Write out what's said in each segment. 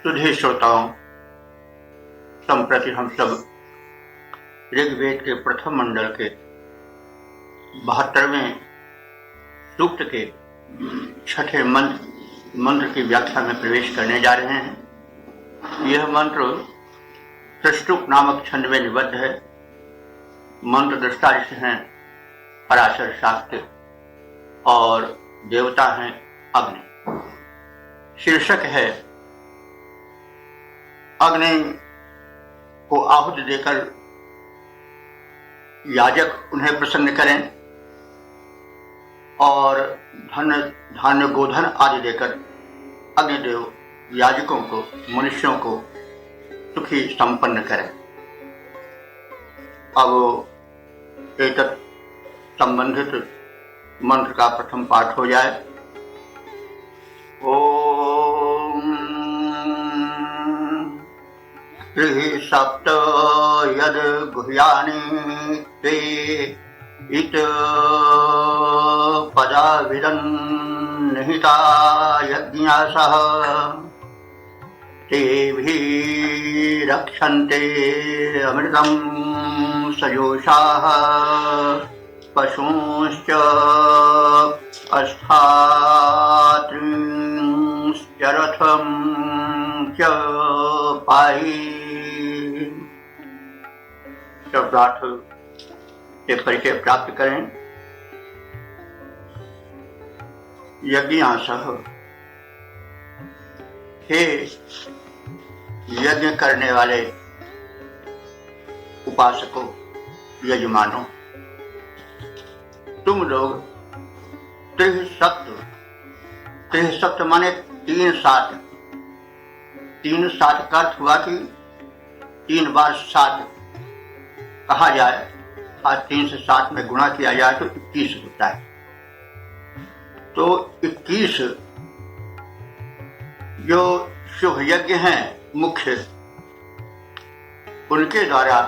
सुधे श्रोताओं, संप्रति हम सब ऋग्वेद के प्रथम मंडल के 72वें सूक्त के छठे मंत्र की व्याख्या में प्रवेश करने जा रहे हैं। यह मंत्र त्रिष्टुप नामक छंद में निबद्ध है। मंत्र दृष्टा ऋषि हैं पराशर शाक्त और देवता हैं अग्नि। शीर्षक है अग्नि को आहुति देकर याजक उन्हें प्रसन्न करें और धन धान्य गोधन आदि देकर अग्निदेव याजकों को मनुष्यों को सुखी संपन्न करें। अब एक संबंधित मंत्र का प्रथम पाठ हो जाए। ओम त्रिः सप्त यद गुह्यानि ते इत पदाविदन् निहिता यज्ञासः तेभिः रक्षन्ते अमृतं सजोषाः पशूंश्च अस्थात्रींश्च रथं च पाहि। शब्दार्थ से परिचय प्राप्त करें। यज्ञासः, हे यज्ञ करने वाले उपासकों, यजमानों, तुम लोग त्रिः सप्त माने 3 सात का अर्थ हुआ कि 3 बार 7 कहा जाए और 3 से 7 में गुणा किया जाए तो 21 होता है। तो 21 जो शुभ यज्ञ हैं मुख्य, उनके द्वारा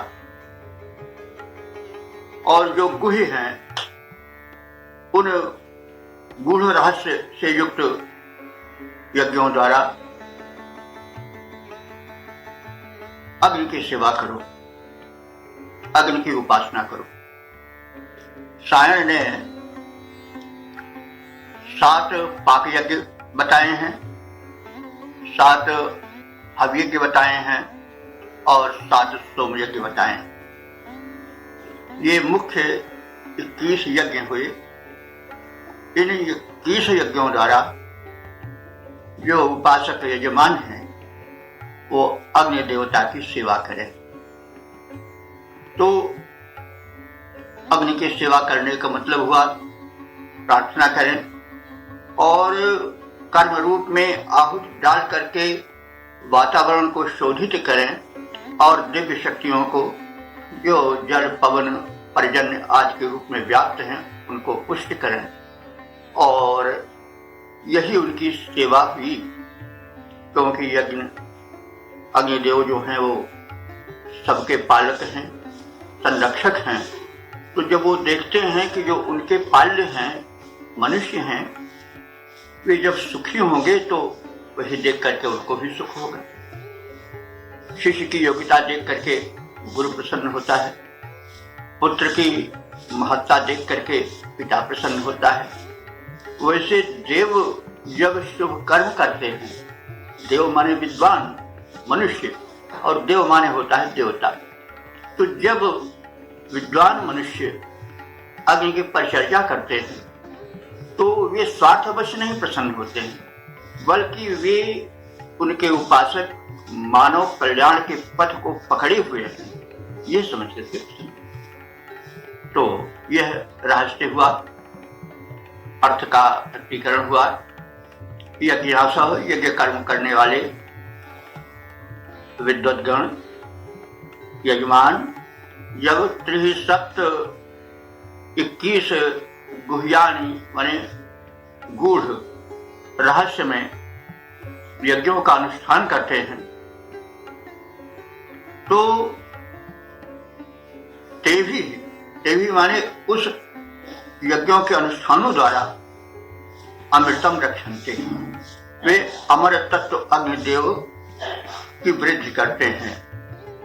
और जो गुह्य हैं उन गूढ़ रहस्य से युक्त यज्ञों द्वारा अग्नि की सेवा करो, अग्नि की उपासना करो। सायण ने 7 पाक यज्ञ बताए हैं, 7 हव्य यज्ञ बताए हैं और 7 सोम यज्ञ बताए हैं। ये मुख्य 21 यज्ञ हुए। इन 21 यज्ञों द्वारा जो उपासक यजमान हैं वो अग्नि देवता की सेवा करें। तो अग्नि की सेवा करने का मतलब हुआ प्रार्थना करें और कर्म रूप में आहुति डाल करके वातावरण को शोधित करें और दिव्य शक्तियों को जो जल पवन पर्जन्य आदि के रूप में व्याप्त हैं उनको पुष्ट करें। और यही उनकी सेवा हुई, क्योंकि अग्निदेव जो हैं वो सबके पालक हैं, संरक्षक हैं। तो जब वो देखते हैं कि जो उनके पाल्य हैं मनुष्य हैं वे जब सुखी होंगे तो वही देख करके उनको भी सुख होगा। शिष्य की योग्यता देख करके गुरु प्रसन्न होता है, पुत्र की महत्ता देख करके पिता प्रसन्न होता है। वैसे देव जब शुभ कर्म करते हैं, देव माने विद्वान मनुष्य और देव माने होता है देवता। तो जब विद्वान मनुष्य अग्नि की परिचर्या करते हैं तो वे स्वार्थवश नहीं प्रसन्न होते हैं, बल्कि वे उनके उपासक मानव कल्याण के पथ को पकड़े हुए हैं, ये समझते थे। तो यह रहस्य हुआ, अर्थ का प्रकटीकरण हुआ। यज्ञासः, यज्ञ कर्म करने वाले विद्वद्गण यजमान, जब त्रिः सप्त 21 गुह्यानि माने गूढ़ रहस्य में यज्ञों का अनुष्ठान करते हैं तो तेभी माने उस यज्ञों के अनुष्ठानों द्वारा अमृतम रक्षन्ते, वे अमर तत्व अग्निदेव की वृद्धि करते हैं,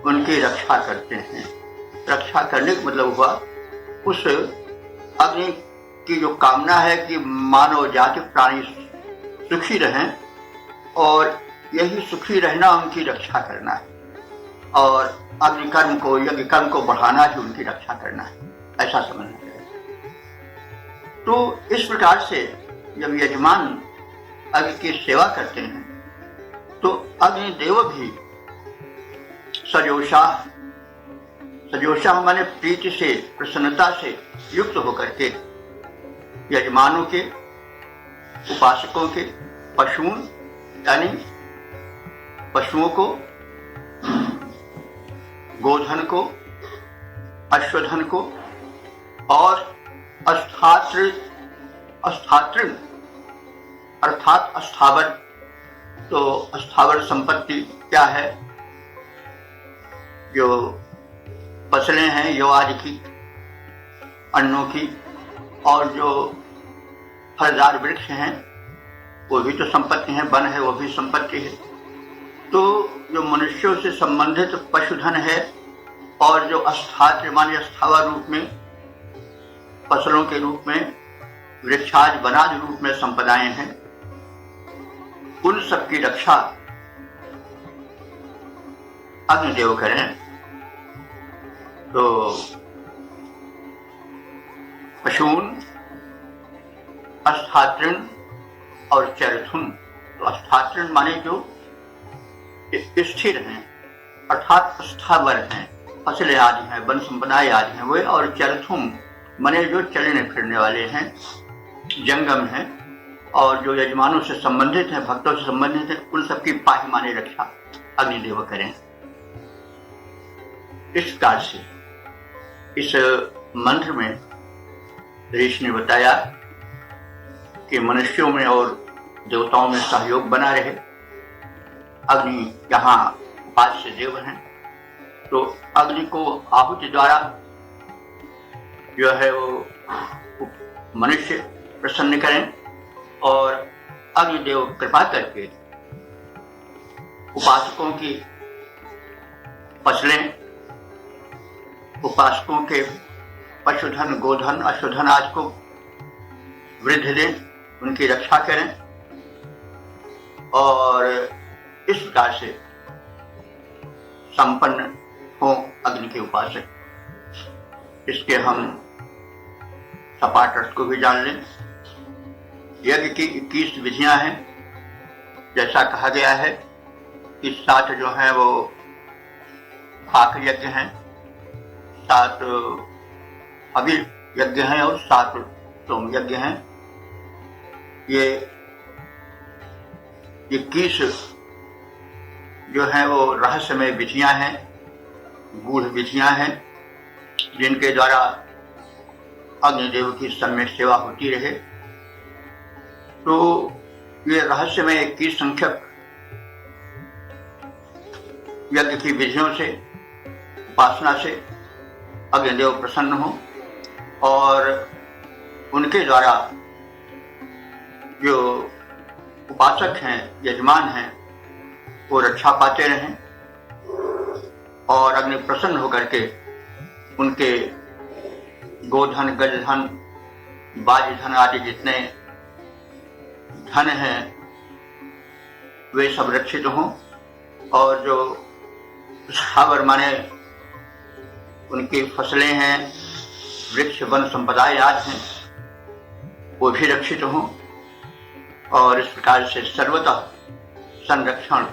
उनकी रक्षा करते हैं। रक्षा करने का मतलब हुआ उस अग्नि की जो कामना है कि मानव जाति प्राणी सुखी रहें, और यही सुखी रहना उनकी रक्षा करना है, और अग्नि कर्म को, यज्ञ कर्म को बढ़ाना ही उनकी रक्षा करना है, ऐसा समझना चाहिए। तो इस प्रकार से जब यजमान अग्नि की सेवा करते हैं तो अग्निदेव भी सजोषा माने प्रीति से, प्रसन्नता से युक्त होकर के यजमानों के, उपासकों के, पशुओं यानी पशुओं को, गोधन को, अश्वधन को और अस्थात्र अर्थात अस्थावर। तो अस्थावर संपत्ति क्या है? जो फसलें हैं यो आदि की, अन्नों की, और जो फलदार वृक्ष हैं वो भी तो संपत्ति है, वन है वो भी संपत्ति है। तो जो मनुष्यों से संबंधित पशुधन है और जो अस्थात्र माने स्थावर रूप में, फसलों के रूप में, वृक्षाज वनाज रूप में संपदाएं हैं, उन सब की रक्षा अग्निदेव करें। तो पशून, अस्थात्रण और चरथुन। तो अस्थात्रण माने जो स्थिर हैं अर्थात स्थावर हैं, फसलें आदि हैं, वन संपदाएं आदि हैं वे, और चरथुम माने जो चलने फिरने वाले हैं, जंगम हैं, और जो यजमानों से संबंधित हैं, भक्तों से संबंधित हैं, उन सबकी पाही माने रक्षा अग्निदेव करें। इस प्रकार से इस मंत्र में ऋषि ने बताया कि मनुष्यों में और देवताओं में सहयोग बना रहे। अग्नि यहाँ उपास्य देव हैं, तो अग्नि को आहुति द्वारा जो है वो मनुष्य प्रसन्न करें, और अग्निदेव कृपा करके उपासकों की फसलें, उपासकों के पशुधन, गोधन, अश्वधन आदि को वृद्धि दें, उनकी रक्षा करें। और इस प्रकार से संपन्न हो अग्नि के उपासक। इसके हम सपाट अर्थ को भी जान लें। यज्ञ की 21 विधियां हैं, जैसा कहा गया है कि 7 जो हैं वो खाक यज्ञ हैं, 7 अग्नि यज्ञ हैं और 7 सोम यज्ञ हैं। ये 21 जो हैं वो रहस्यमय विधियां हैं, गूढ़ विधियां हैं, जिनके द्वारा अग्निदेव की सम्यक सेवा होती रहे। तो ये रहस्यमय 21 संख्यक यज्ञ की विधियों से, उपासना से अग्निदेव प्रसन्न हो, और उनके द्वारा जो उपासक हैं, यजमान हैं, वो रक्षा पाते रहें, और अग्नि प्रसन्न होकर के उनके गोधन, गजधन, बाजधन आदि जितने धन हैं वे सब रक्षित हों, और जो स्थावर माने उनकी फसलें हैं, वृक्ष, वन संपदाएं आदि हैं, वो भी रक्षित हों, और इस प्रकार से सर्वतः संरक्षण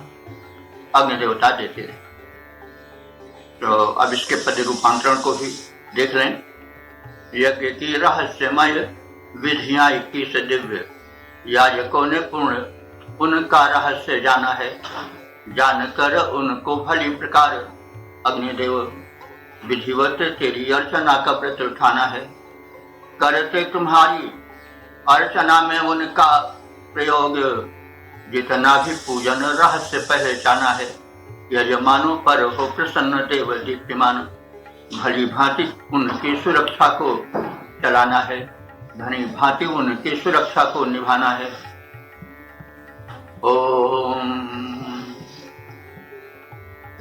अग्नि देवता देते रहे। तो अब इसके पद रूपांतरण को भी देख लें। यज्ञ की रहस्यमय विधियां 21 दिव्य, याजकों ने पूर्ण उनका रहस्य जाना है, जानकर उनको भली प्रकार अग्निदेव विधिवत तेरी अर्चना का व्रत उठाना है। करते तुम्हारी अर्चना में उनका प्रयोग, जितना भी पूजन रहस्य पहचाना है। यजमानों पर हो प्रसन्न देव दीप्यमान, भली भांति उनकी सुरक्षा को चलाना है, धनी भांति उनकी सुरक्षा को निभाना है। ओम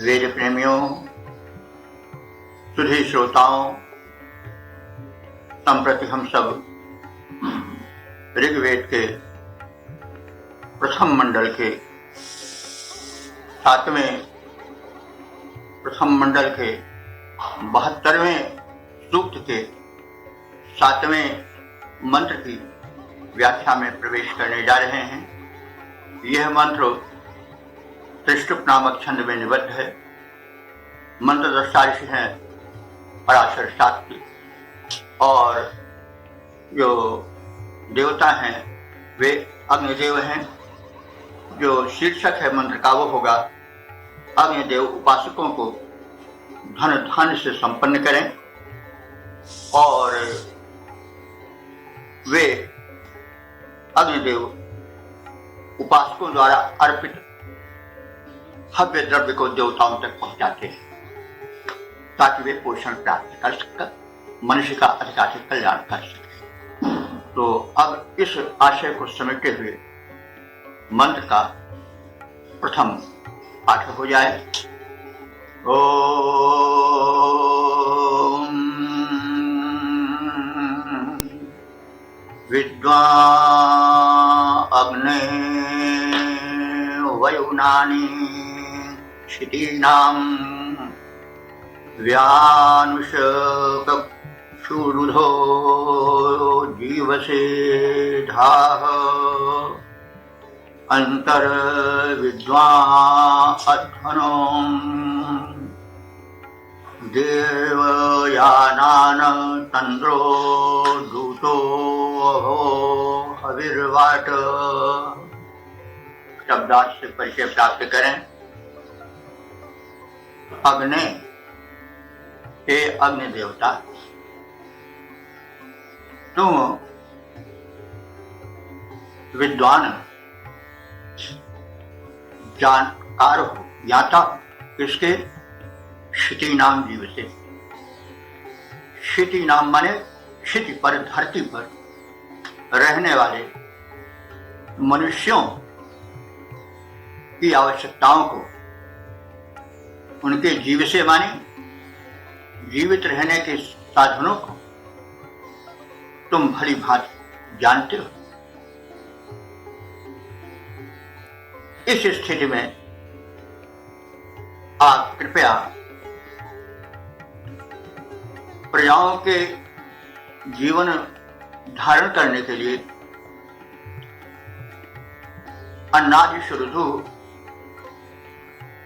वेद प्रेमियों, सुधी श्रोताओं, संप्रति हम सब ऋग्वेद के प्रथम मंडल के प्रथम मंडल के 72वें सूक्त के 7वें मंत्र की व्याख्या में प्रवेश करने जा रहे हैं। यह मंत्र त्रिष्टुप नामक छंद में निबद्ध है। मंत्र दृष्टा ऋषि हैं पराशर शाक्ति, और जो देवता हैं वे अग्निदेव हैं। जो शीर्षक है मंत्र का वो होगा, अग्निदेव उपासकों को धन धान्य से संपन्न करें और वे अग्निदेव उपासकों द्वारा अर्पित हव्य द्रव्य को देवताओं तक पहुंचाते हैं ताकि वे पोषण प्राप्त कर सकें, मनुष्य का अधिकाधिक कल्याण कर सके। तो अब इस आशय को समेटते हुए मंत्र का प्रथम पाठ हो जाए। ओम विद्वान् अग्ने वयुनानि क्षितीनां व्यानुषकक्षुरुधो जीवसे धाः अंतर विद्वान् अध्वनो देवयानान तंद्रो दूतो हविर्वाट। शब्दार्थ से परिचय प्राप्त करें। अग्नि, हे अग्नि देवता, तुम विद्वान जानकार हो, ज्ञाता हो। किसके? क्षिति नाम जीव से। क्षिति नाम माने क्षिति पर, धरती पर रहने वाले मनुष्यों की आवश्यकताओं को, उनके जीव से माने जीवित रहने के साधनों को तुम भली भांति जानते हो। इस स्थिति में आप कृपया प्रजाओं के जीवन धारण करने के लिए अन्नादि शुरुधु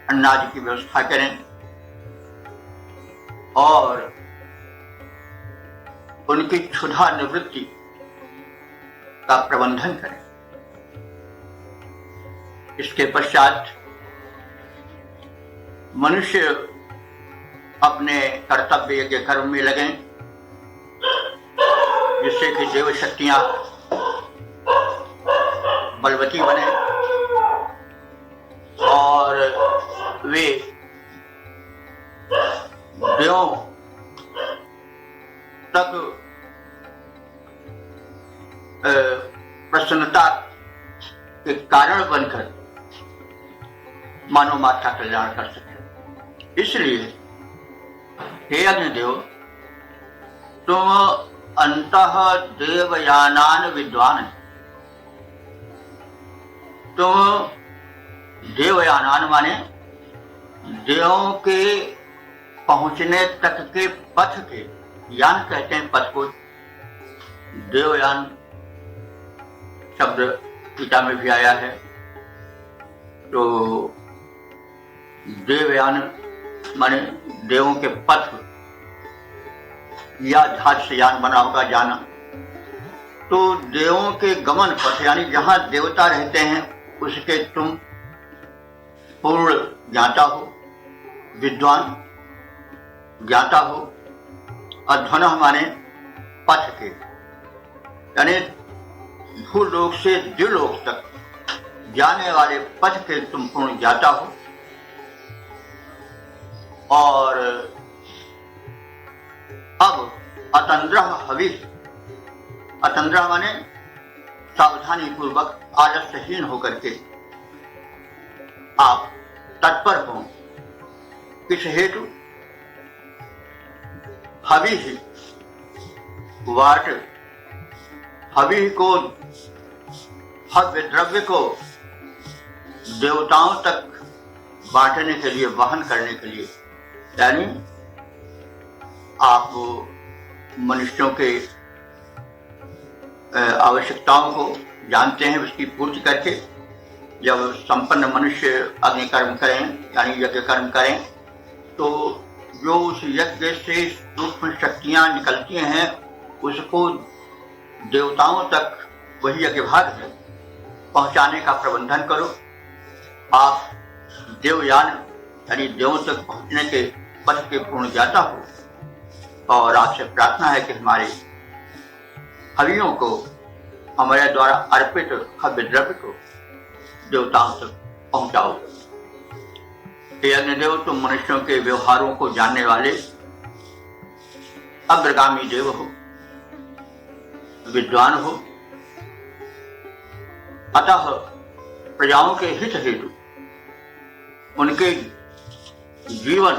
अन्नादि की व्यवस्था करें और उनकी क्षुधा निवृत्ति का प्रबंधन करें। इसके पश्चात मनुष्य अपने कर्तव्य के कर्म में लगें, जिससे कि देव शक्तियां बलवती बने और वे देवों तक प्रसन्नता के कारण बनकर मानव मात्र का कल्याण कर सके। इसलिए हे अग्निदेव, तुम अंतः देवयानान विद्वान, तुम देवयानान माने देवों के पहुंचने तक के पथ के, यान कहते हैं पथ को। देवयान शब्द गीता में भी आया है। तो देवयान माने देवों के पथ या जहाज से यान बना होगा जाना। तो देवों के गमन पथ यानी जहां देवता रहते हैं उसके तुम पूर्ण ज्ञाता हो, विद्वान ज्ञाता हो। अध्वन माने पथ के, यानी भूलोक से द्युलोक तक जाने वाले पथ के तुम पूर्ण ज्ञाता हो। और अब अतंद्र हवि, अतंद्र माने सावधानी पूर्वक आलस्यहीन होकर के आप तत्पर हो किस हेतु? हवि वाट हवि को, हव्य द्रव्य को देवताओं तक बांटने के लिए, वहन करने के लिए। यानी आप मनुष्यों के आवश्यकताओं को जानते हैं, उसकी पूर्ति करके जब संपन्न मनुष्य अग्नि कर्म करें यानी यज्ञ कर्म करें, तो जो उस यज्ञ से सूक्ष्म शक्तियां निकलती हैं उसको देवताओं तक, वही यज्ञ भाग है, पहुंचाने का प्रबंधन करो। आप देवयान यानी देवों तक पहुंचने के पथ के पूर्ण ज्ञाता हो, और आपसे प्रार्थना है कि हमारे हवियों को, हमारे द्वारा अर्पित हव्य द्रव्य को देवताओं तक पहुंचाओ। हे अग्निदेव, तुम मनुष्यों के व्यवहारों को जानने वाले अग्रगामी देव हो, विद्वान हो, अतः प्रजाओं के हित हेतु, उनके जीवन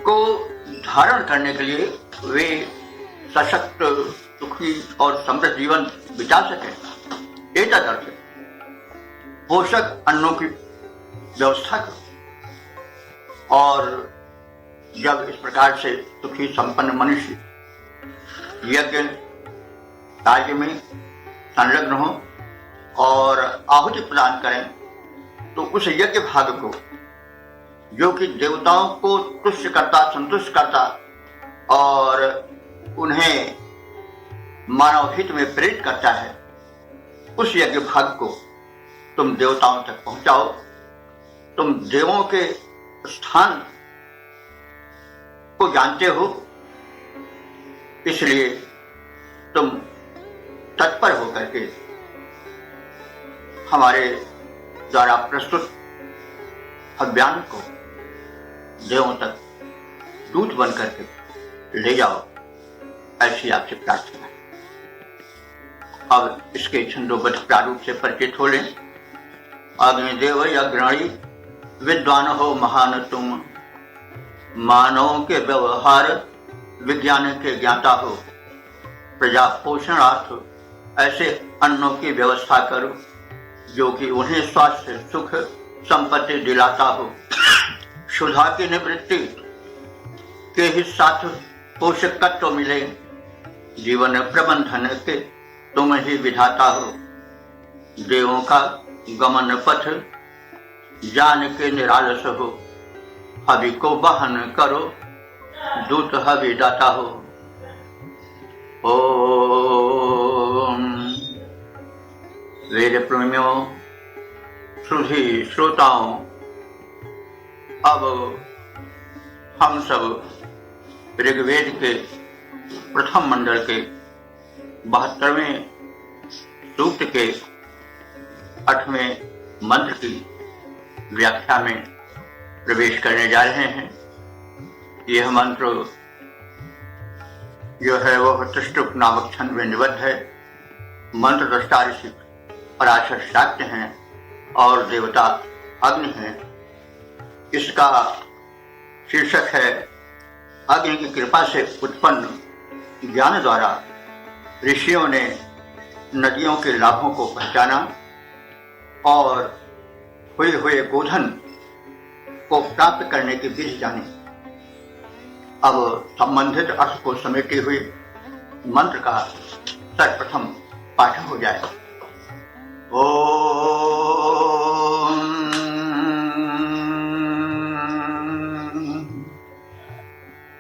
को धारण करने के लिए, वे सशक्त, सुखी और समृद्ध जीवन बिता सकें, एक अर्थ पोषक अन्नों की व्यवस्था करो। और जब इस प्रकार से सुखी संपन्न मनुष्य यज्ञ कार्य में संलग्न हो और आहुति प्रदान करें, तो उस यज्ञ भाग को, जो कि देवताओं को तुष्ट करता, संतुष्ट करता और उन्हें मानव हित में प्रेरित करता है, उस यज्ञ भाग को तुम देवताओं तक पहुंचाओ। तुम देवों के स्थान को जानते हो, इसलिए तुम तत्पर होकर के हमारे द्वारा प्रस्तुत अभियान को देवों तक दूत बन करके ले जाओ, ऐसी आपसे प्रार्थना है। अब इसके छंदोबद्ध प्रारूप से परिचित हो लें। अग्निदेव अग्रणी विद्वान हो महान तुम, मानव के व्यवहार विज्ञान के ज्ञाता हो, प्रजा पोषणार्थ ऐसे अन्नों की व्यवस्था करो जो कि उन्हें स्वास्थ्य, सुख, संपत्ति दिलाता हो। क्षुधा की निवृत्ति के ही साथ पोषकत्व मिले, जीवन प्रबंधन के तुम ही विधाता हो। देवों का गमन पथ जान के निरालस हो, हवि को वहन करो, दूत हवि दाता हो। ओम वेद प्रेमियों, श्रुति श्रोताओं, अब हम सब ऋग्वेद के प्रथम मंडल के 72वें सूक्त के 8वें मंत्र की व्याख्या में प्रवेश करने जा रहे हैं। यह मंत्र जो है वह त्रिष्टुप नामक छंद में निबद्ध है। मंत्र दृष्टा ऋषि पराशर शाक्य हैं और देवता अग्नि हैं। इसका शीर्षक है अग्नि की कृपा से उत्पन्न ज्ञान द्वारा ऋषियों ने नदियों के लाभों को पहचाना और हुए गोधन को प्राप्त करने की विधि जानी। अब संबंधित अर्थ को समेटे हुए मंत्र का सर्वप्रथम पाठ हो जाए। ओम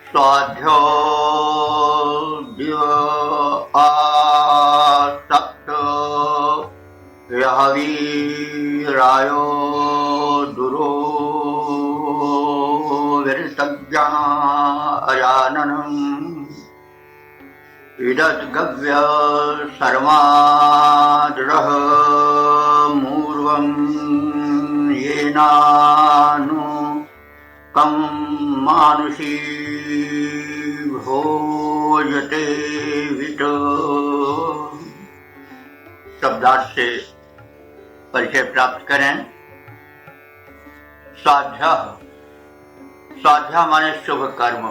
स्वाध्यो दिव आसक्त यहवीरायो दुरो विरतज्ञा अजाननम् इदद्गव्य सर्वाद्रः मूर्वं येनानु कं मानुषी भोजते विट। शब्दार्थ से परिचय प्राप्त करें। स्वाध्याय, स्वाध्याय माने शुभ कर्म।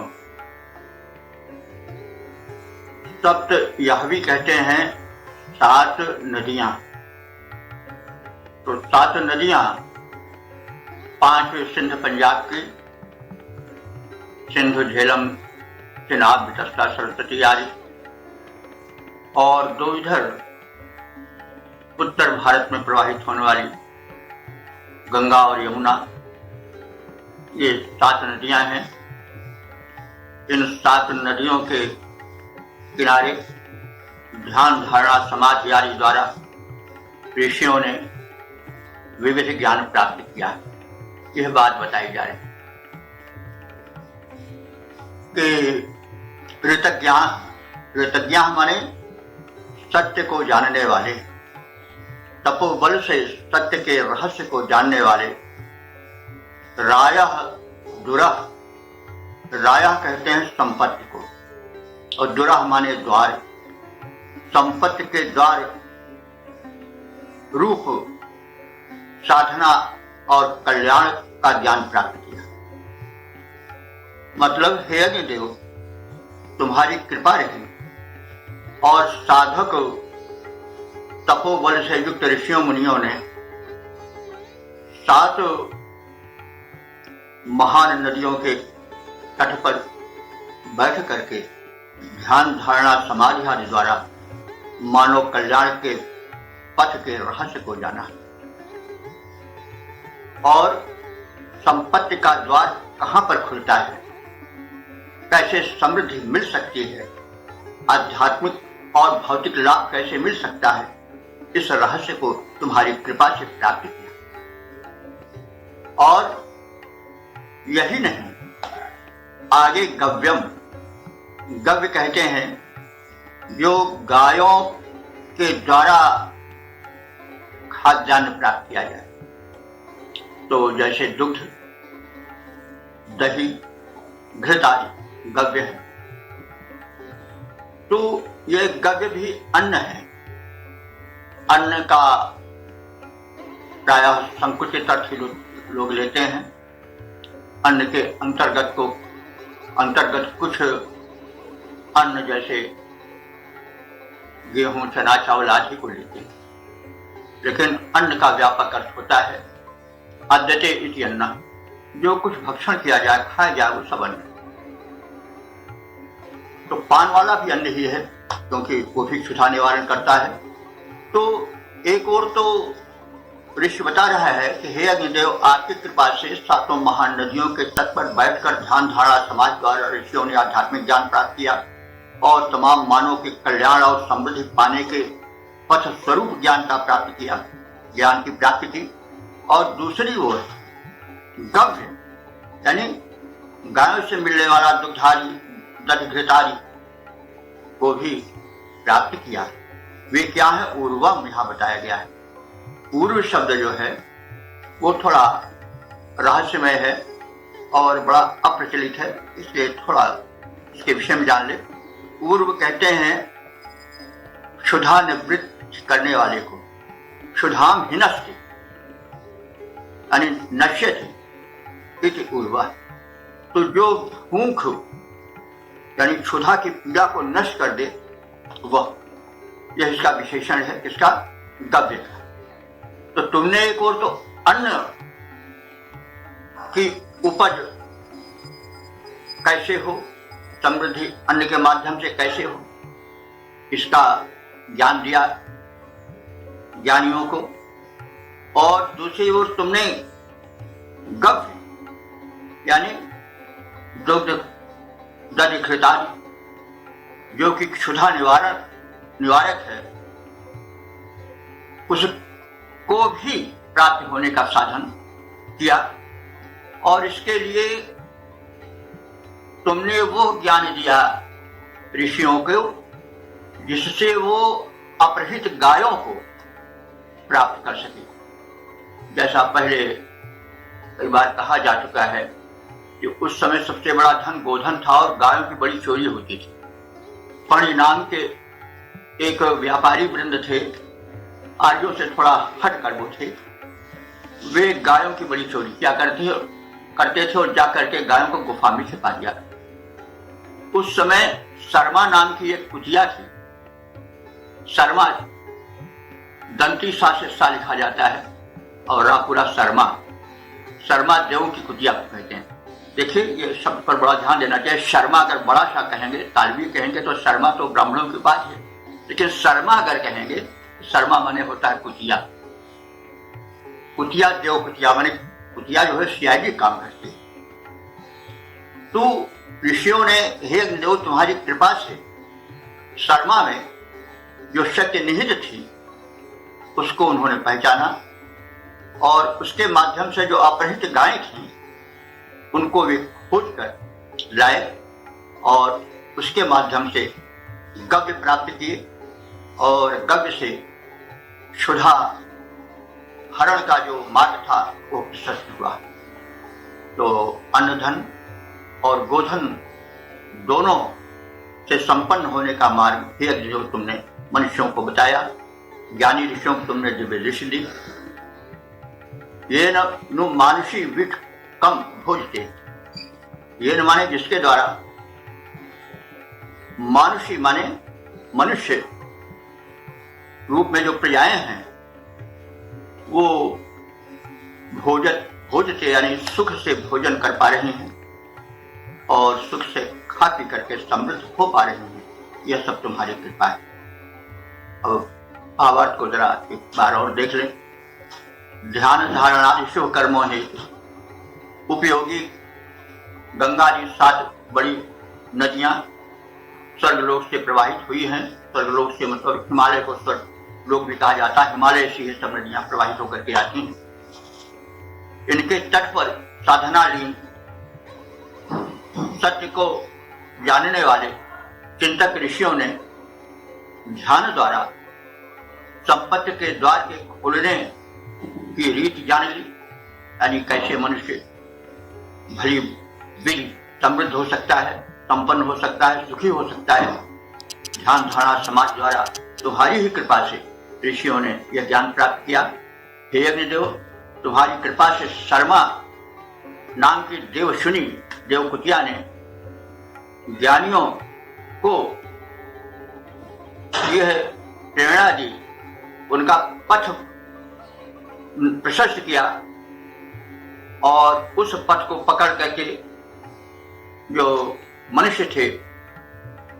सप्त यह भी कहते हैं 7 नदियां। तो 7 नदियां 5 सिंध पंजाब की, सिंधु, झेलम, चिनाब, वितस्ता, सरस्वती आदि, और 2 इधर उत्तर भारत में प्रवाहित होने वाली गंगा और यमुना। ये 7 नदियां हैं। इन 7 नदियों के किनारे ध्यान, धारणा, समाधि आदि द्वारा ऋषियों ने विविध ज्ञान प्राप्त किया। यह बात बताई जा रही कि ऋतज्ञा माने सत्य को जानने वाले, तपोबल से सत्य के रहस्य को जानने वाले। रायः दुरः, रायः कहते हैं संपत्ति को, और दुरः माने द्वार। संपत्ति के द्वार रूप साधना और कल्याण का ज्ञान प्राप्त किया। मतलब हे अग्निदेव, तुम्हारी कृपा रही और साधक तपोबल से युक्त ऋषियों मुनियों ने 7 महान नदियों के तट पर बैठ करके ध्यान, धारणा, समाधि आदि द्वारा मानव कल्याण के पथ के रहस्य को जाना। और संपत्ति का द्वार कहां पर खुलता है, कैसे समृद्धि मिल सकती है, आध्यात्मिक और भौतिक लाभ कैसे मिल सकता है, इस रहस्य को तुम्हारी कृपा से प्राप्त किया। और यही नहीं, आगे गव्यम, गव्य कहते हैं जो गायों के द्वारा खाद्यान्न प्राप्त किया जाए। तो जैसे दुग्ध, दही, घृत आदि गव्य है। तो ये गव्य भी अन्न है। अन्न का प्रायः संकुचित अर्थ लोग लेते हैं। अन्न के अंतर्गत कुछ अन्न जैसे गेहूं, चना, चावल आदि को लेते हैं, लेकिन अन्न का व्यापक अर्थ होता है अद्यते इति अन्न, जो कुछ भक्षण किया जाए, खाया जाए, वो सब अन्न। तो पान वाला भी अन्न ही है, क्योंकि वो भी क्षुधा निवारण करता है। तो एक और तो ऋषि बता रहा है कि हे अग्निदेव, आपकी कृपा से 7 महान नदियों के तट पर बैठकर ध्यान, धारणा, समाधि द्वारा ऋषियों ने आध्यात्मिक ज्ञान प्राप्त किया और तमाम मानव के कल्याण और समृद्धि पाने के पथ स्वरूप ज्ञान का प्राप्त किया, ज्ञान की प्राप्ति की। और दूसरी ओर गव्य यानी गायों से मिलने वाला दुग्धादि, दधि, घृत आदि को भी प्राप्त किया। वे क्या है, उर्वम यहाँ बताया गया है। पूर्व शब्द जो है वो थोड़ा रहस्यमय है और बड़ा अप्रचलित है, इसलिए थोड़ा इसके विषय में जान ले। पूर्व कहते हैं क्षुधा निवृत्त करने वाले को, क्षुधाम हिनस्ति यानी नश्यति इति पूर्व। तो जो भूख यानी क्षुधा की पीड़ा को नष्ट कर दे वह, यह इसका विशेषण है, इसका गव्य का। तो तुमने एक और तो अन्न की उपज कैसे हो, समृद्धि अन्न के माध्यम से कैसे हो, इसका ज्ञान दिया ज्ञानियों को। और दूसरी ओर तुमने गव्य यानी दुग्ध, दधि, घृत आदि जो कि क्षुधा निवारक है, उसको भी प्राप्त होने का साधन किया। और इसके लिए तुमने वो ज्ञान दिया ऋषियों को जिससे वो अपहृत गायों को प्राप्त कर सके। जैसा पहले कई बार कहा जा चुका है कि उस समय सबसे बड़ा धन गोधन था और गायों की बड़ी चोरी होती थी। फणी नाम के एक व्यापारी वृंद थे, आर्यों से थोड़ा हट कर वो थे। वे गायों की बड़ी चोरी क्या करते थे और जा करके गायों को गुफा में छिपा दिया। उस समय शर्मा नाम की एक कुटिया थी। शर्मा दंती सा से सा लिखा जाता है और रापुरा शर्मा, शर्मा देव की कुटिया को कहते हैं। देखिए ये शब्द पर बड़ा ध्यान देना चाहिए। शर्मा अगर बड़ा सा कहेंगे, तालवी कहेंगे तो शर्मा तो ब्राह्मणों की बात है, लेकिन शर्मा अगर कहेंगे, शर्मा माने होता है कुटिया। कुटिया देव कुटिया माने कुटिया जो है सीआईडी काम करती है। तो ऋषियों ने हे अग्निदेव तुम्हारी कृपा से शर्मा में जो शक्ति निहित थी उसको उन्होंने पहचाना और उसके माध्यम से जो अपहृत गायें थी उनको वे खोज कर लाए और उसके माध्यम से गव्य प्राप्त किए और गव्य से क्षुधा हरण का जो मार्ग था वो प्रशस्त हुआ। तो अन्न धन और गोधन दोनों से संपन्न होने का मार्ग हे जो तुमने मनुष्यों को बताया, ज्ञानी ऋषियों को तुमने दिव्य दृष्टि दी। ये न मानुषी विख कम भोजते, ये न माने जिसके द्वारा मानुषी माने मनुष्य रूप में जो प्रजाएं हैं वो भोजते यानी सुख से भोजन कर पा रहे हैं और सुख से खा पी करके समृद्ध हो पा रहे हैं। यह सब तुम्हारी कृपा है। अब भावार्थ को जरा एक बार और देख लें। ध्यान धारणादि शुभ कर्मों हेतु उपयोगी गंगा जी 7 बड़ी नदियां स्वर्गलोक से प्रवाहित हुई हैं। स्वर्गलोक से मतलब हिमालय को स्वर्गलोक भी कहा जाता है। हिमालय से ये सब नदियां प्रवाहित होकर के आती हैं। इनके तट पर साधनालीन सत्य को जानने वाले चिंतक ऋषियों ने ध्यान द्वारा संपत्ति के द्वार के खुलने की रीत जान ली, यानी कैसे मनुष्य भली बिल समृद्ध हो सकता है, संपन्न हो सकता है, सुखी हो सकता है। ध्यान धारणा समाज द्वारा तुम्हारी ही कृपा से ऋषियों ने यह ज्ञान प्राप्त किया। हे अग्निदेव तुम्हारी कृपा से शर्मा नाम की देवशुनी देवकुटिया ने ज्ञानियों को यह प्रेरणा दी, उनका पथ प्रशस्त किया और उस पथ को पकड़ करके जो मनुष्य थे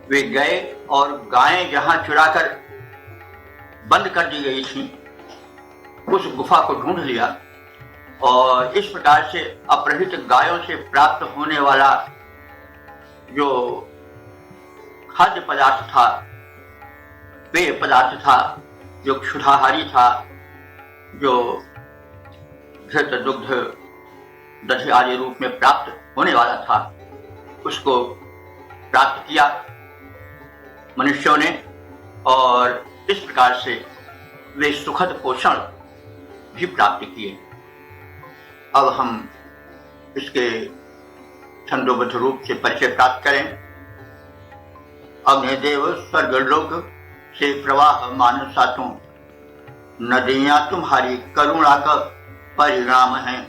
वे गए और गायें जहां चुराकर बंद कर दी गई थी उस गुफा को ढूंढ लिया और इस प्रकार से अपहृत गायों से प्राप्त होने वाला जो खाद्य पदार्थ था, पेय पदार्थ था, जो क्षुधाहारी था, जो घृत दुग्ध दधि आदि रूप में प्राप्त होने वाला था, उसको प्राप्त किया मनुष्यों ने और इस प्रकार से वे सुखद पोषण भी प्राप्त किए। अब हम इसके छंदोबद्ध रूप से परिचय प्राप्त करें। अग्निदेव स्वर्गलोक से प्रवाह मानसातों नदियां तुम्हारी करुणा का परिणाम है।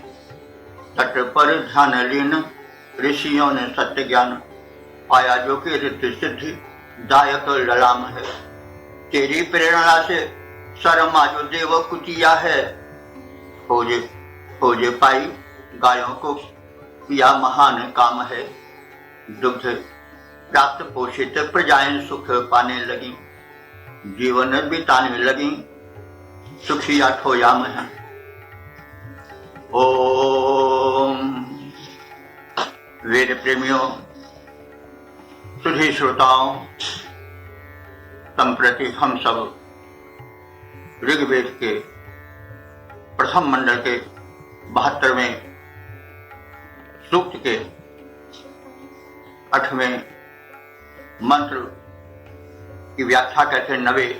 तट पर ध्यान लीन ऋषियों ने सत्य ज्ञान पाया जो कि रिद्धि सिद्धि दायक ललाम है। तेरी प्रेरणा से शर्मा जो देव कुटिया है, खोजे पाई गायों को किया महान काम है। दुग्ध प्राप्त पोषित प्रजाएं सुख पाने लगी, जीवन बिताने लगी, सुखिया ठोयाम है। ओम वेद प्रेमियों, सुधी श्रोताओं, संप्रति हम सब ऋग्वेद के प्रथम मंडल के 72वें सूक्त के 8वें मंत्र की व्याख्या करके 9वें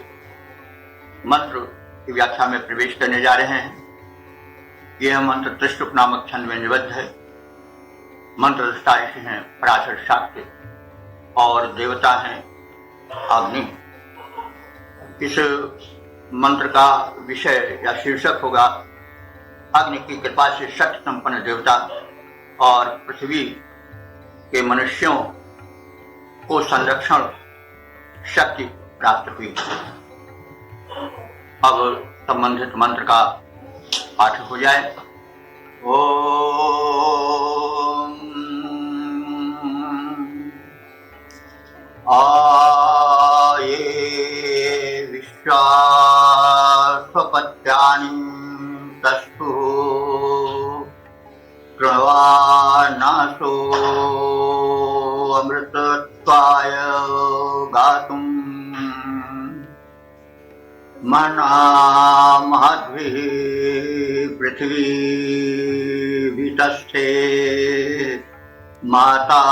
मंत्र की व्याख्या में प्रवेश करने जा रहे हैं। यह मंत्र त्रिशुक नामक छंद में निबद्ध है। मंत्र दृष्टा ऋषि हैं पराशर शाक्य और देवता हैं अग्नि। इस मंत्र का विषय या शीर्षक होगा अग्नि की कृपा से शक्ति संपन्न देवता और पृथ्वी के मनुष्यों को संरक्षण शक्ति प्राप्त हुई। अब संबंधित मंत्र का पाठ हो जाए। ओम आये विश्वासपत्यानि तस्तु कृण्वानासो अमृतत्वाय गातुम् मना महद्भिः पृथ्वी वितस्थे माता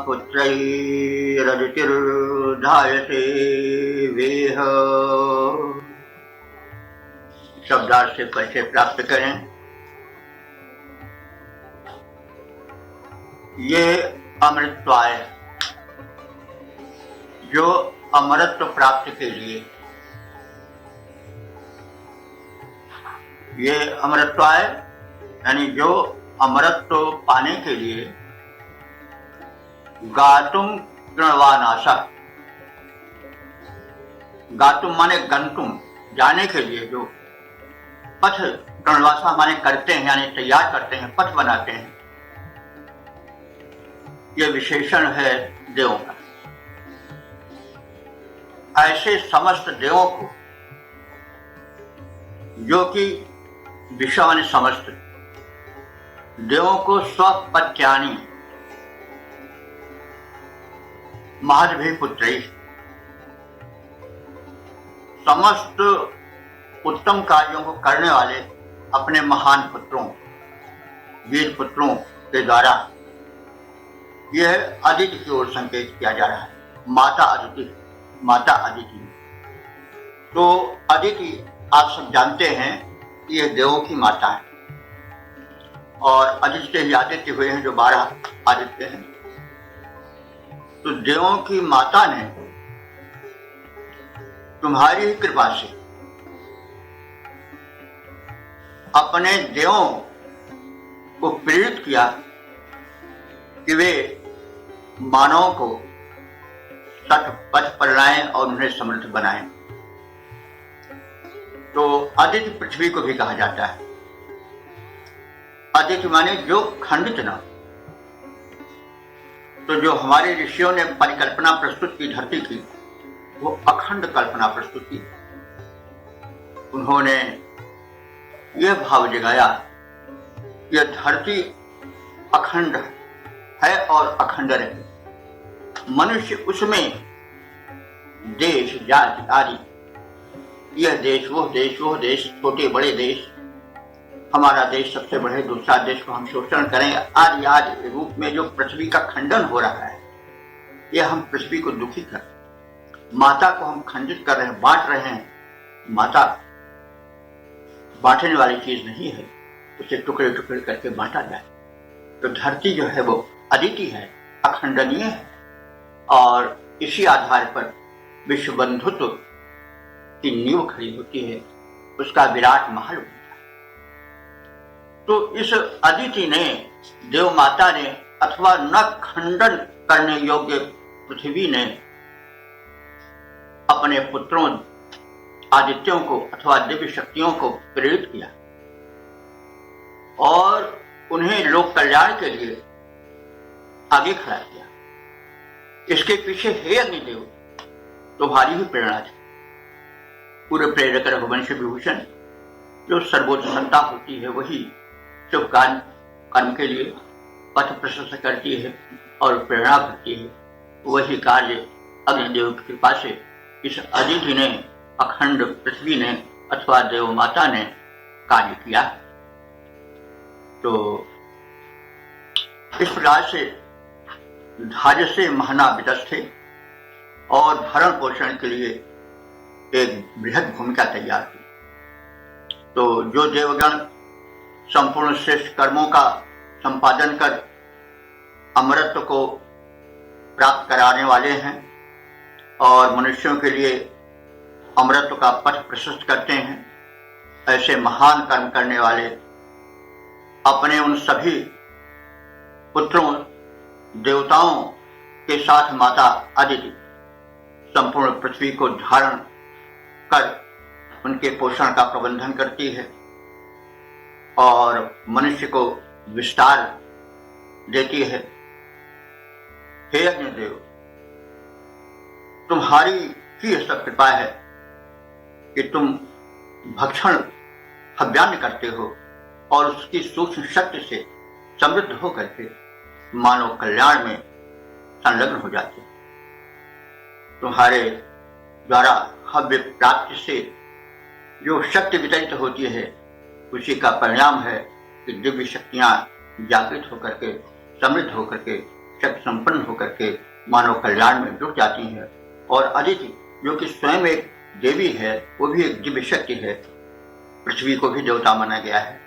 पुत्रैरदितिर्धायते वेह। शब्दार्थ से परिचय प्राप्त करें। ये अमृतत्वाय, जो अमरत्व प्राप्ति के लिए, ये अमरत्वाय यानी जो अमरत्व पाने के लिए गातुम कृण्वानासा, गातुम माने गंतुम जाने के लिए, जो पथ, कृण्वासा माने करते हैं यानी तैयार करते हैं, पथ बनाते हैं। ये विशेषण है देवों का। ऐसे समस्त देवों को, जो कि विश्व माने समस्त देवों को स्वपत्यानि महद्भिः पुत्रैः, समस्त उत्तम कार्यों को करने वाले अपने महान पुत्रों, वीर पुत्रों के द्वारा यह अदिति की ओर संकेत किया जा रहा है। माता अदिति, माता अदिति। तो अदिति आप सब जानते हैं कि यह देवों की माता है, और आदित्य से ही आदित्य हुए हैं, जो 12 आदित्य हैं। तो देवों की माता ने तुम्हारी ही कृपा से अपने देवों को प्रेरित किया कि वे मानवों को सत पथ पर लाएं और उन्हें समृद्ध बनाएं। तो आदित्य पृथ्वी को भी कहा जाता है। आदित्य माने जो खंडित न। तो जो हमारे ऋषियों ने परिकल्पना प्रस्तुत की धरती की, वो अखंड कल्पना प्रस्तुत की। उन्होंने यह भाव जगाया, यह धरती अखंड है और अखंड रहे। मनुष्य उसमें देश जाति आदि, यह देश वो देश, वो देश, छोटे बड़े देश, हमारा देश सबसे बड़े, दूसरा देश को हम शोषण करें, आदि आदि रूप में जो पृथ्वी का खंडन हो रहा है, यह हम पृथ्वी को दुखी कर, माता को हम खंडित कर रहे हैं, बांट रहे हैं। माता बांटने वाली चीज नहीं है, उसे टुकड़े टुकड़े करके बांटा जाए। तो धरती जो है वो अदिति है, अखंडनीय है, और इसी आधार पर विश्व बंधुत्व की नींव खड़ी होती है, उसका विराट महल होता है। तो इस अदिति ने, देव माता ने, अथवा न खंडन करने योग्य पृथ्वी ने अपने पुत्रों आदित्यों को अथवा दिव्य शक्तियों को प्रेरित किया और उन्हें लोक कल्याण के लिए आगे खड़ा किया। इसके पीछे हे अग्निदेव तुम्हारी ही प्रेरणा थी। पूरे प्रेरक रघुवंश विभूषण, जो सर्वोच्च सत्ता होती है, वही शुभ कर्म के लिए पथ प्रशस्त करती है और प्रेरणा भरती है। वही कार्य अग्निदेव की कृपा से इस अदिति ने, अखंड पृथ्वी ने अथवा देव माता ने कार्य किया। तो इस प्रकार से धार्य से महना वितस्थे और भरण पोषण के लिए एक बृहद भूमिका तैयार हुई। तो जो देवगण संपूर्ण श्रेष्ठ कर्मों का संपादन कर अमरत्व को प्राप्त कराने वाले हैं और मनुष्यों के लिए अमरत्व का पथ प्रशस्त करते हैं, ऐसे महान कर्म करने वाले अपने उन सभी पुत्रों देवताओं के साथ माता अदिति संपूर्ण पृथ्वी को धारण कर उनके पोषण का प्रबंधन करती है और मनुष्य को विस्तार देती है। हे अग्निदेव, तुम्हारी ही सब कृपा है कि तुम भक्षण हव्यान्न करते हो और उसकी सूक्ष्म शक्ति से समृद्ध होकर के मानव कल्याण में संलग्न हो जाते हो। तुम्हारे द्वारा हव्य प्राप्ति से जो शक्ति वितरित होती है उसी का परिणाम है कि दिव्य शक्तियां जागृत होकर के, समृद्ध होकर के, शक्ति संपन्न होकर के मानव कल्याण में जुट जाती हैं। और अदिति जो कि स्वयं एक देवी है, वो भी एक दिव्य शक्ति है, पृथ्वी को भी देवता माना गया है,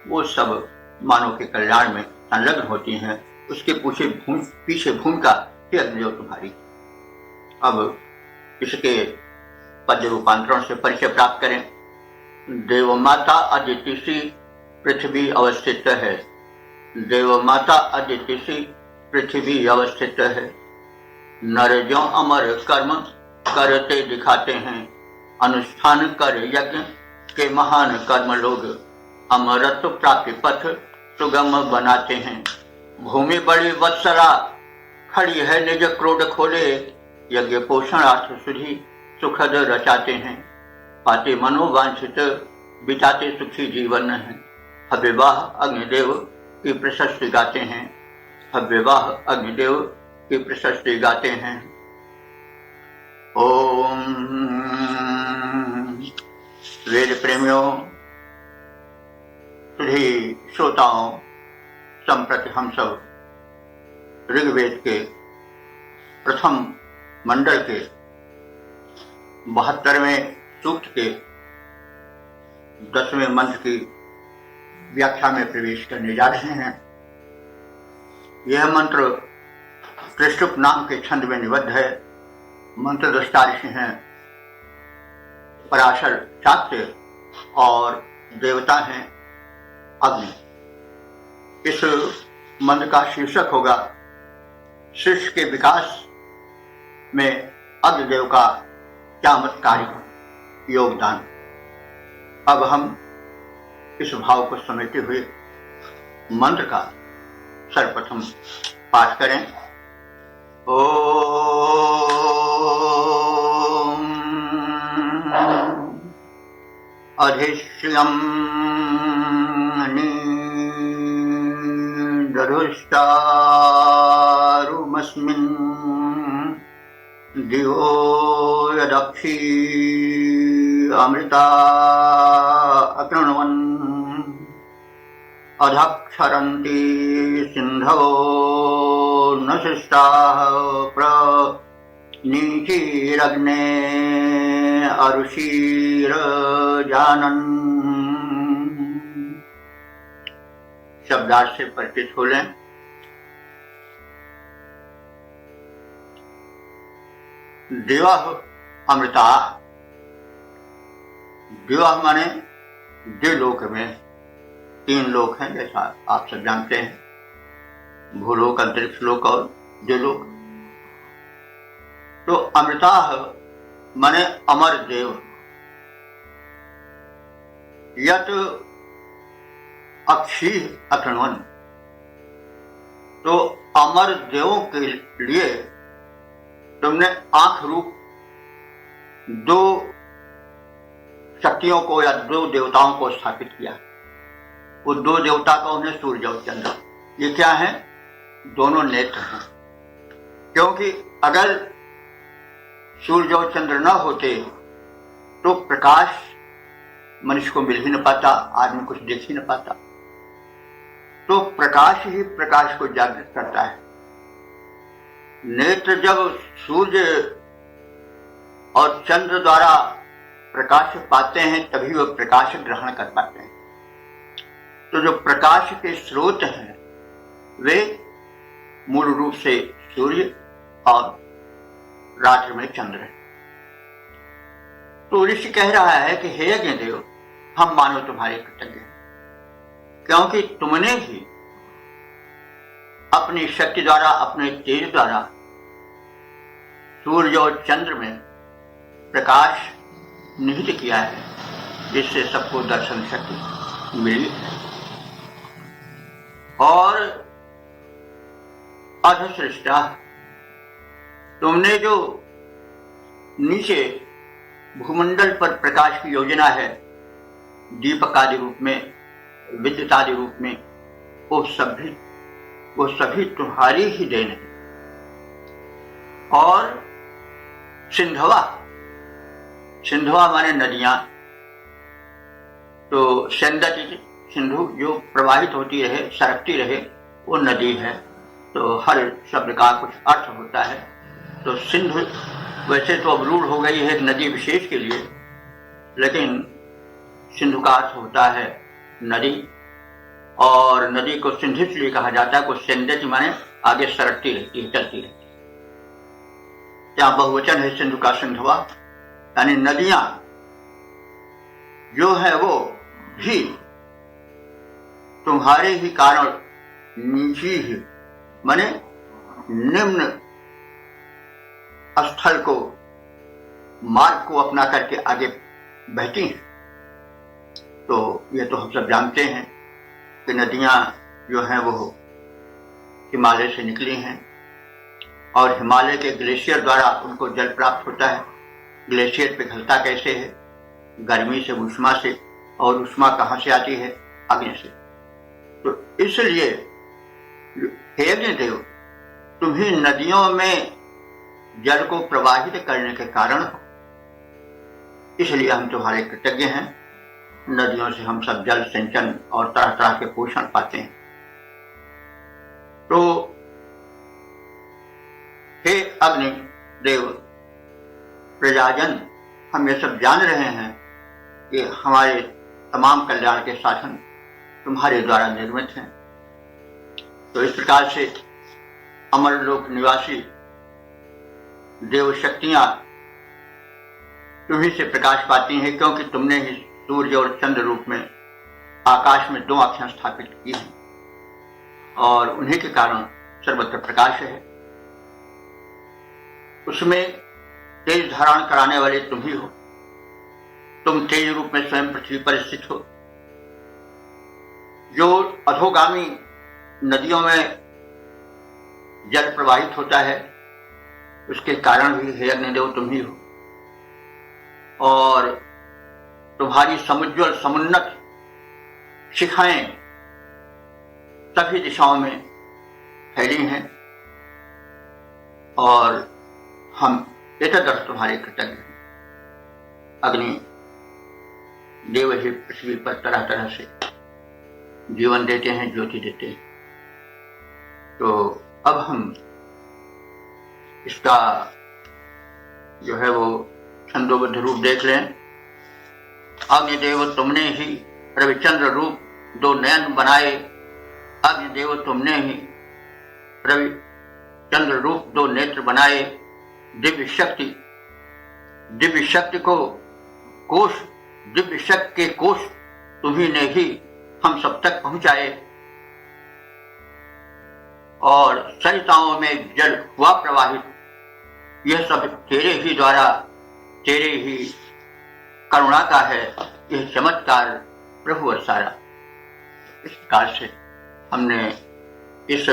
वो सब मानव के कल्याण में संलग्न होती हैं। उसके पीछे भूमिका ही अग्निदेव तुम्हारी। अब इसके पद रूपांतरण से परिचय प्राप्त करें। देव माता अदिति सी पृथ्वी अवस्थित है। देव माता अदिति सी पृथ्वी अवस्थित है। नर जो अमर कर्म करते दिखाते हैं। अनुष्ठान कर यज्ञ के महान कर्म लोग। अमरत्व प्राप्ति पथ सुगम बनाते हैं। भूमि बड़ी वत्सला खड़ी है निज क्रोध खोले। यज्ञ पोषणार्थ सुधी सुखद रचाते हैं। पाते मनोवांछित बिताते सुखी जीवन है। हव्यवाह अग्निदेव की प्रशस्ति गाते हैं। हव्यवाह अग्निदेव की प्रशस्ति गाते हैं। ओम वेद प्रेमियों, सुधी श्रोताओं, संप्रति हम सब ऋग्वेद के प्रथम मंडल के 72वें सूक्त के 10वें मंत्र की व्याख्या में प्रवेश करने जा रहे हैं। यह मंत्र त्रिशुप नाम के छंद में निबद्ध है। मंत्र दृष्टा ऋषि हैं पराशर, शाक्य और देवता हैं अग्नि। इस मंत्र का शीर्षक होगा शिष्य के विकास में अग्निदेव का चमत्कारिक योगदान। अब हम इस भाव को समेटे हुए मंत्र का सर्वप्रथम पाठ करें। ओम अधिश्यम दधुष्टारुमस्मिन् दिवो यदक्षी अमृता अकृण्वन् अधक्षरन्ति सिन्धवो न शिष्टाः प्रणीचिरग्ने अरुषिरजानन्। शब्दार्थ से परिचित हो लें। दिवः अमृता। दिवः माने द्विलोक में 3 लोक हैं, जैसा आप सब जानते हैं, भूलोक, अंतरिक्ष लोक और द्विलोक। तो अमृता माने अमर देव। यत अक्षी अकृण्वन, तो अमर देवों के लिए तुमने आंख रूप 2 शक्तियों को या 2 देवताओं को स्थापित किया। वो 2 देवता कौन है? सूर्य और चंद्र। ये क्या है? दोनों नेत्र हैं। क्योंकि अगर सूर्य और चंद्र न होते तो प्रकाश मनुष्य को मिल ही न पाता, आदमी कुछ देख ही न पाता। तो प्रकाश ही प्रकाश को जागृत करता है। नेत्र जब सूर्य और चंद्र द्वारा प्रकाश पाते हैं तभी वह प्रकाश ग्रहण कर पाते हैं। तो जो प्रकाश के स्रोत हैं वे मूल रूप से सूर्य और रात्रि में चंद्र है। तो ऋषि कह रहा है कि हे अग्निदेव, हम मानव तुम्हारे कृतज्ञ हैं क्योंकि तुमने ही अपनी शक्ति द्वारा, अपने तेज द्वारा सूर्य और चंद्र में प्रकाश निहित किया है, जिससे सबको दर्शन शक्ति मिली है। और अधसृष्टा, तुमने जो नीचे भूमंडल पर प्रकाश की योजना है, दीपक आदि रूप में, विद्युत आदि रूप में, वो सभी तुम्हारी ही देन है। और सिंधवा माने नदियां, तो सेंदति सिंधु जो प्रवाहित होती रहे, सरकती रहे, वो नदी है। तो हर शब्द का कुछ अर्थ होता है। तो सिंधु वैसे तो अब रूढ़ हो गई है एक नदी विशेष के लिए, लेकिन सिंधु का अर्थ होता है नदी। और नदी को सिंधु इसलिए कहा जाता है, कुछ सेंदति माने आगे सरकती रहती है, चलती रहती है। यहाँ बहुवचन है सिंधु का, सिंधवा, यानी नदियां जो है वो भी तुम्हारे ही कारण नीची ही माने निम्न स्थल को, मार्ग को अपना करके आगे बहती हैं। तो ये तो हम सब जानते हैं कि नदियां जो हैं वो हिमालय से निकली हैं और हिमालय के ग्लेशियर द्वारा उनको जल प्राप्त होता है। ग्लेशियर पिघलता कैसे है? गर्मी से, ऊष्मा से। और ऊष्मा कहाँ से आती है? अग्नि से। तो इसलिए हे अग्निदेव, तुम्ही नदियों में जल को प्रवाहित करने के कारण हो, इसलिए हम तुम्हारे कृतज्ञ हैं। नदियों से हम सब जल सिंचन और तरह तरह के पोषण पाते हैं। तो हे अग्नि देव, प्रजाजन, हम ये सब जान रहे हैं कि हमारे तमाम कल्याण के साधन तुम्हारे द्वारा निर्मित हैं। तो इस प्रकार से अमरलोक निवासी देव शक्तियां तुम्हीं से प्रकाश पाती हैं, क्योंकि तुमने ही सूर्य और चंद्र रूप में आकाश में 2 आँखें स्थापित की हैं और उन्हीं के कारण सर्वत्र प्रकाश है। उसमें तेज धारण कराने वाले तुम ही हो। तुम तेज रूप में स्वयं पृथ्वी पर स्थित हो। जो अधोगामी नदियों में जल प्रवाहित होता है, उसके कारण भी हे अग्निदेव तुम ही हो। और तुम्हारी समुज्ज्वल समुन्नत शिखाएं सभी दिशाओं में फैली हैं और हम एतदर्थ तुम्हारे कृतज्ञ हैं। अग्नि देव ही पृथ्वी पर तरह तरह से जीवन देते हैं, ज्योति देते हैं। तो अब हम इसका जो है वो छंदोबद्ध रूप देख लें। अग्निदेव, तुमने ही रविचंद्र रूप 2 नयन बनाए। अग्निदेव, तुमने ही रविचंद्र रूप 2 नेत्र बनाए। दिव्य शक्ति को कोश, दिव्य शक्ति के कोश तुम्ही ने ही हम सब तक पहुंचाए। और सरिताओं में जल हुआ प्रवाहित। यह सब तेरे ही द्वारा, तेरे ही करुणा का है यह चमत्कार प्रभु सारा। इस प्रकार से हमने इस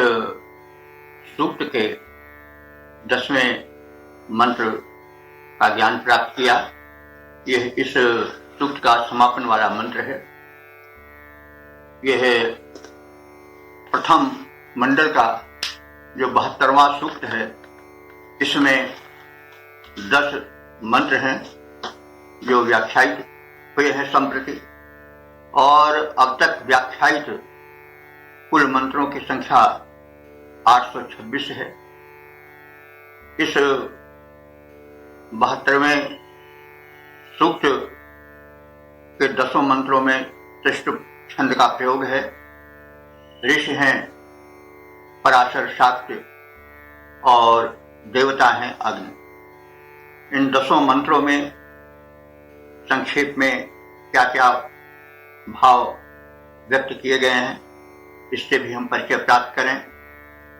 सूक्त के 10वें मंत्र का ज्ञान प्राप्त किया। यह इस सूक्त का समापन वाला मंत्र है। यह प्रथम मंडल का जो 72वां सूक्त है, इसमें 10 मंत्र हैं जो व्याख्यायित हुए हैं संप्रति। और अब तक व्याख्यायित कुल मंत्रों की संख्या 826 है। इस 72वें सूक्त के 10 मंत्रों में त्रिष्टुप छंद का प्रयोग है। ऋषि हैं पराशर, शाक्य और देवता हैं अग्नि। इन 10 मंत्रों में संक्षेप में क्या क्या भाव व्यक्त किए गए हैं, इससे भी हम परिचय प्राप्त करें।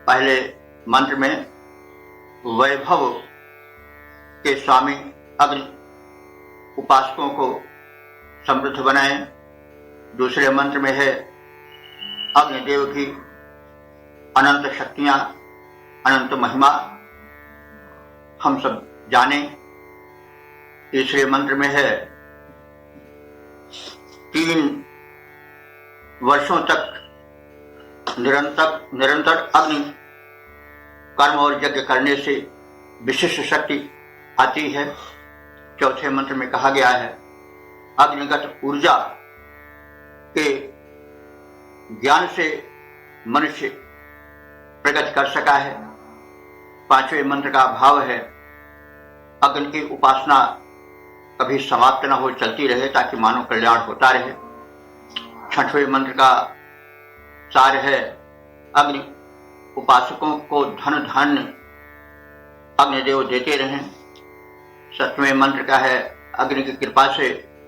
पहले मंत्र में वैभव के स्वामी अग्नि उपासकों को समृद्ध बनाएं। दूसरे मंत्र में है अग्निदेव की अनंत शक्तियां, अनंत महिमा हम सब जाने। तीसरे मंत्र में है 3 वर्षों तक निरंतर अग्नि कर्म और यज्ञ करने से विशिष्ट शक्ति आती है। चौथे मंत्र में कहा गया है अग्निगत ऊर्जा के ज्ञान से मनुष्य प्रगति कर सका है। पांचवें मंत्र का भाव है अग्नि की उपासना कभी समाप्त न हो, चलती रहे ताकि मानव कल्याण होता रहे। छठवें मंत्र का सार है अग्नि उपासकों को धन धान्य अग्निदेव देते रहें। सतवें मंत्र का है अग्नि की कृपा से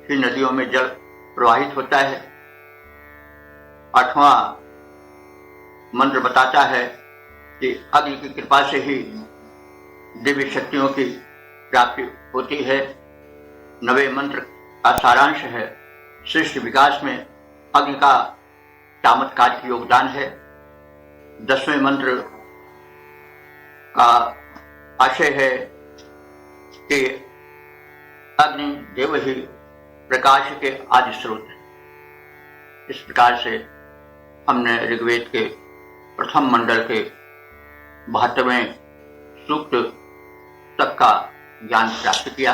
ही नदियों में जल प्रवाहित होता है। आठवां मंत्र बताता है कि अग्नि की कृपा से ही दिव्य शक्तियों की प्राप्ति होती है। 9वें मंत्र का सारांश है सृष्टि विकास में अग्नि का चमत्कारिक योगदान है। 10वें मंत्र का आशय है कि अग्नि देव ही प्रकाश के आदि स्रोत है। इस प्रकार से हमने ऋग्वेद के प्रथम मंडल के 72वें सूक्त तक का ज्ञान प्राप्त किया।